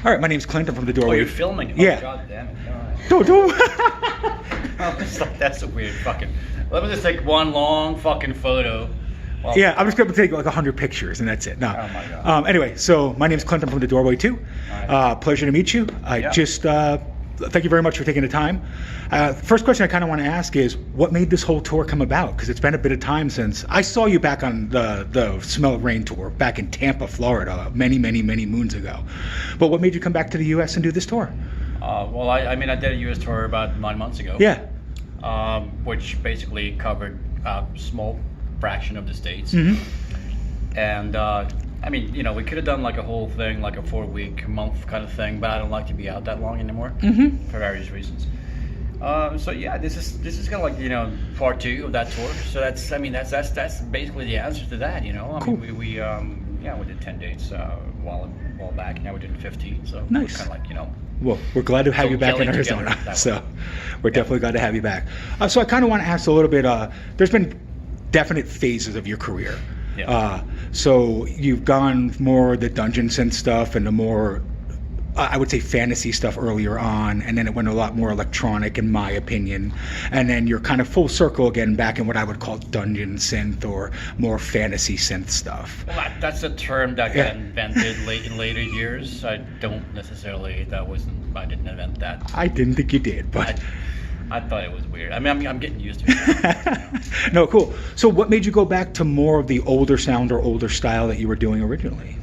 All right, my name's Clint. I'm from the Oh, Doorway. you're filming? Oh, Yeah. God damn it. All right. Don't. I was like, that's a weird fucking... Let me just take one long fucking photo. Well, Yeah, I'm just going to take like 100 pictures and that's it. No. Oh, my God. Anyway, so my name's Clint. I'm from the Doorway too. Right. Pleasure to meet you. Thank you very much for taking the time. First question I kind of want to ask is, what made this whole tour come about? Because it's been a bit of time since I saw you back on the Smell of Rain tour back in Tampa, Florida, many moons ago. But what made you come back to the U.S. and do this tour? Well, I did a U.S. tour about 9 months ago. Yeah. Which basically covered a small fraction of the states. Mm-hmm. And, I mean, you know, we could have done like a whole thing, like a 4-week, month kind of thing, but I don't like to be out that long anymore for various reasons. So yeah, this is kind of like, you know, part 2 of that tour. So that's basically the answer to that, you know. I Cool. mean, we did 10 dates a while back. Now we're doing 15. So Nice. kind of like, you know. Well, we're glad to have you back in gelling Arizona. together that So way. we're definitely glad to have you back. So I kind of want to ask a little bit, there's been definite phases of your career. Yeah. So you've gone more the dungeon synth stuff and the more, I would say, fantasy stuff earlier on, and then it went a lot more electronic, in my opinion. And then you're kind of full circle again back in what I would call dungeon synth or more fantasy synth stuff. Well, that's a term that got invented in later years. I didn't invent that. I didn't think you did, but... I thought it was weird. I mean, I'm getting used to it. No, cool. So what made you go back to more of the older sound or older style that you were doing originally?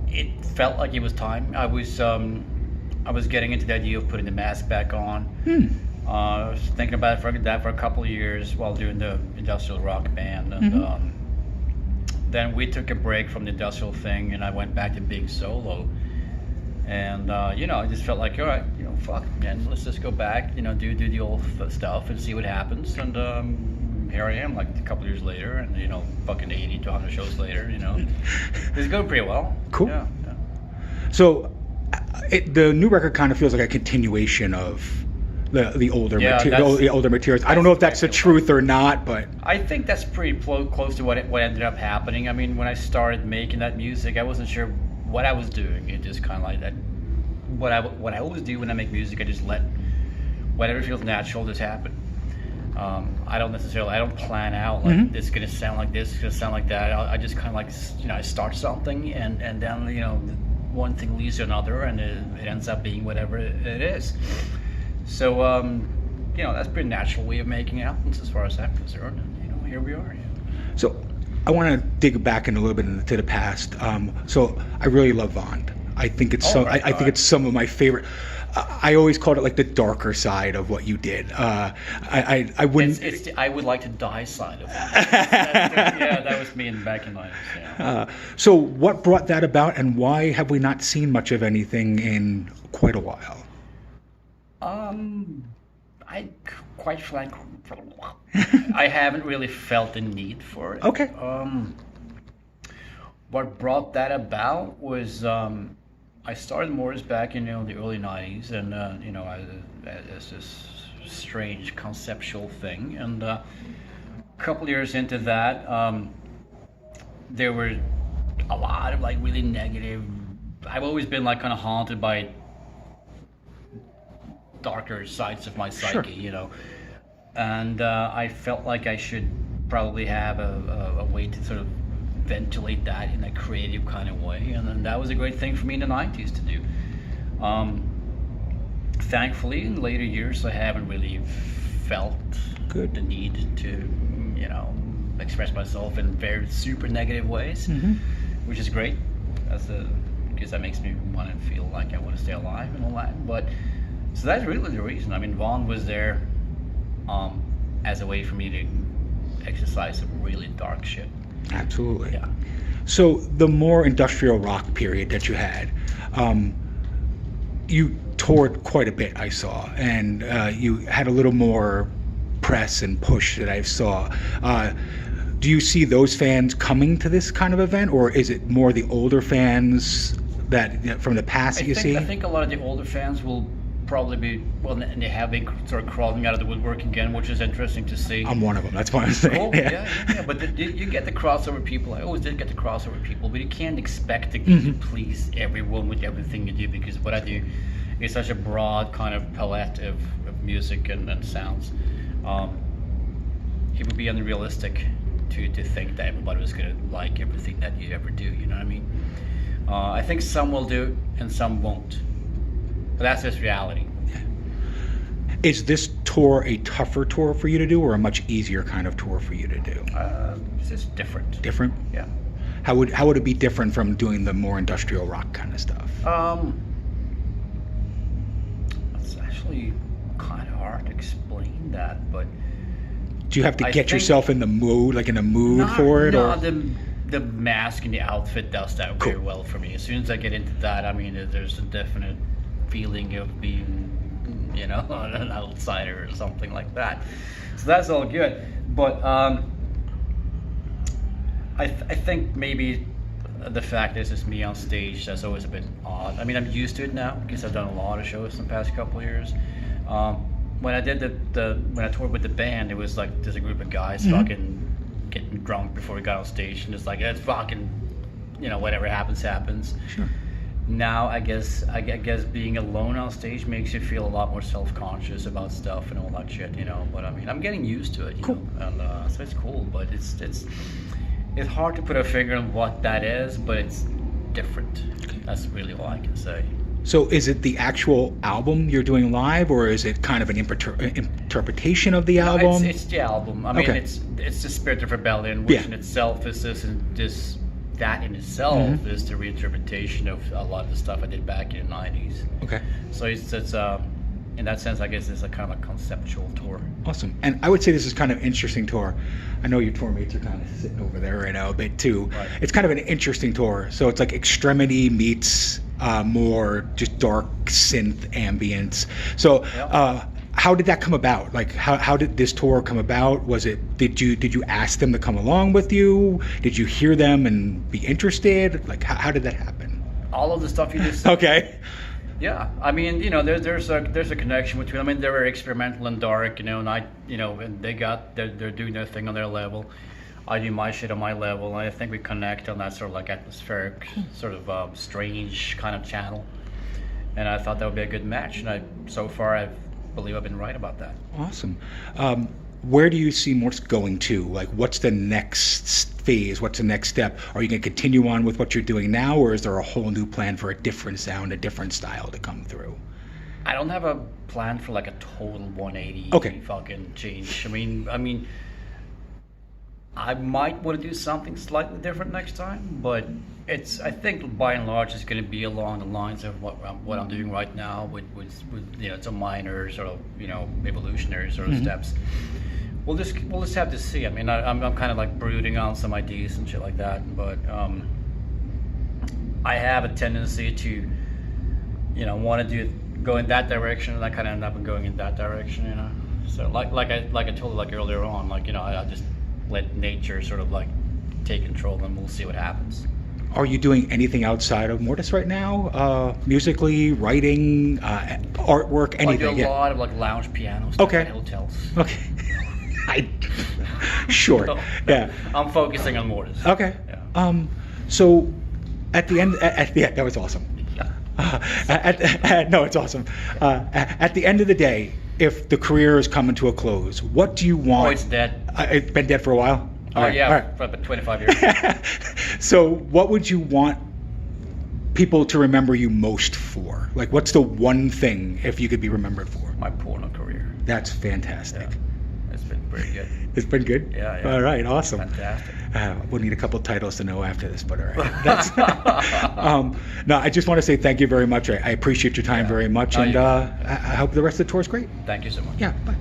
It felt like it was time. I was getting into the idea of putting the mask back on. I was thinking about that for a couple of years while doing the industrial rock band, and then we took a break from the industrial thing, and I went back to being solo. And I just felt like, all right, fuck, man, let's just go back, do the old stuff and see what happens. And here I am, like a couple years later, and fucking 80 to 100 shows later. It's going pretty well. Cool. Yeah. So, the new record kind of feels like a continuation of the older materials. I don't know if that's the truth or not, but I think that's pretty close to what ended up happening. I mean, when I started making that music, I wasn't sure what I was doing. It just kind of like that. What I always do when I make music, I just let whatever feels natural just happen. I don't plan out like this is gonna sound like this, it's gonna sound like that. I just kind of like I start something and then one thing leads to another, and it ends up being whatever it is. So that's a pretty natural way of making albums as far as I'm concerned. And here we are. So I want to dig back in a little bit into the past. So I really love Vond. I think it's I think it's some of my favorite. I always called it like the darker side of what you did. I wouldn't. It's the I would like to die side of it. That was me back in the 90s. Yeah. So what brought that about, and why have we not seen much of anything in quite a while? Quite frankly, I haven't really felt the need for it. Okay. What brought that about was I started Mortiis back in the early 90s, and as this strange conceptual thing, and a couple of years into that, there were a lot of like really negative. I've always been like kind of haunted by darker sides of my psyche, Sure. And I felt like I should probably have a way to sort of ventilate that in a creative kind of way, and then that was a great thing for me in the 90s to do. Thankfully, in later years, I haven't really felt the need to, express myself in very super negative ways, which is great. Because that makes me want to feel like I want to stay alive and all that. But so that's really the reason. I mean, Vaughn was there as a way for me to exercise some really dark shit. Absolutely. Yeah. So the more industrial rock period that you had, you toured quite a bit, I saw, and you had a little more press and push that I saw. Do you see those fans coming to this kind of event, or is it more the older fans that from the past that you see? I think a lot of the older fans will probably be, well, and they have been sort of crawling out of the woodwork again, which is interesting to see. I'm one of them. That's why I'm saying. Cool. Yeah. But you get the crossover people. I always did get the crossover people, but you can't expect to please everyone with everything you do, because what I do is such a broad kind of palette of music and sounds. It would be unrealistic to think that everybody was going to like everything that you ever do. You know what I mean? I think some will do and some won't. But that's just reality. Is this tour a tougher tour for you to do, or a much easier kind of tour for you to do? It's just different. Different? Yeah. How would it be different from doing the more industrial rock kind of stuff? It's actually kind of hard to explain that, but do you have to get yourself in the mood, like in a mood for it? No, or? The mask and the outfit does that very well for me. As soon as I get into that, I mean, there's a definite feeling of being, you know, an outsider or something like that. So that's all good. But I think maybe the fact that it's just me on stage, that's always a bit odd. I mean, I'm used to it now because I've done a lot of shows in the past couple of years. When I did when I toured with the band, it was like there's a group of guys fucking getting drunk before we got on stage, and it's like, it's fucking, you know, whatever happens. Sure. Now I guess being alone on stage makes you feel a lot more self-conscious about stuff and all that shit, you know. But I mean, I'm getting used to it, you know, and so it's cool. But it's hard to put a finger on what that is, but it's different. That's really all I can say. So is it the actual album you're doing live, or is it kind of an interpretation of the album? No, it's the album. I mean, it's the Spirit of Rebellion, which in itself is that in itself is the reinterpretation of a lot of the stuff I did back in the 90s. Okay. So it's in that sense, I guess it's a kind of a conceptual tour. Awesome. And I would say this is kind of an interesting tour. I know your tour mates are kind of sitting over there right now a bit too. Right. It's kind of an interesting tour. So it's like Extremity meets more just dark synth ambience. So how did that come about? Like how did this tour come about? Was it, did you ask them to come along with you? Did you hear them and be interested? Like how did that happen? All of the stuff you just said. Okay. Yeah, I mean, you know, there's a connection between. I mean, they're very experimental and dark, you know, and they're doing their thing on their level. I do my shit on my level, and I think we connect on that sort of like atmospheric, sort of strange kind of channel. And I thought that would be a good match, and so far I believe I've been right about that. Awesome. Where do you see Mortiis going to? Like, what's the next phase? What's the next step? Are you going to continue on with what you're doing now, or is there a whole new plan for a different sound, a different style to come through? I don't have a plan for like a total 180 fucking change. I mean, I might want to do something slightly different next time, but I think by and large it's going to be along the lines of what I'm doing right now with you know, some minor sort of, you know, evolutionary sort of steps. We'll just have to see. I mean, I'm kind of like brooding on some ideas and shit like that, but I have a tendency to, you know, want to go in that direction, and I kind of end up going in that direction, you know. So like I told you like earlier on, like, you know, I just let nature sort of like take control, and we'll see what happens. Are you doing anything outside of Mortiis right now? Musically, writing, artwork, anything? I do a lot of like lounge piano stuff at hotels. Okay. Sure. So, yeah. I'm focusing on Mortiis. Okay. Yeah. So at the end, that was awesome. No, it's awesome. At the end of the day, if the career is coming to a close, what do you want? Oh, it's dead. It's been dead for a while? For about 25 years. So what would you want people to remember you most for? Like, what's the one thing, if you could be remembered for? My porno career. That's fantastic. Yeah. It's been pretty good. It's been good? Yeah. All right, awesome. Fantastic. We'll need a couple titles to know after this, but all right. That's, no, I just want to say thank you very much. I appreciate your time very much, and I hope the rest of the tour is great. Thank you so much. Yeah, bye.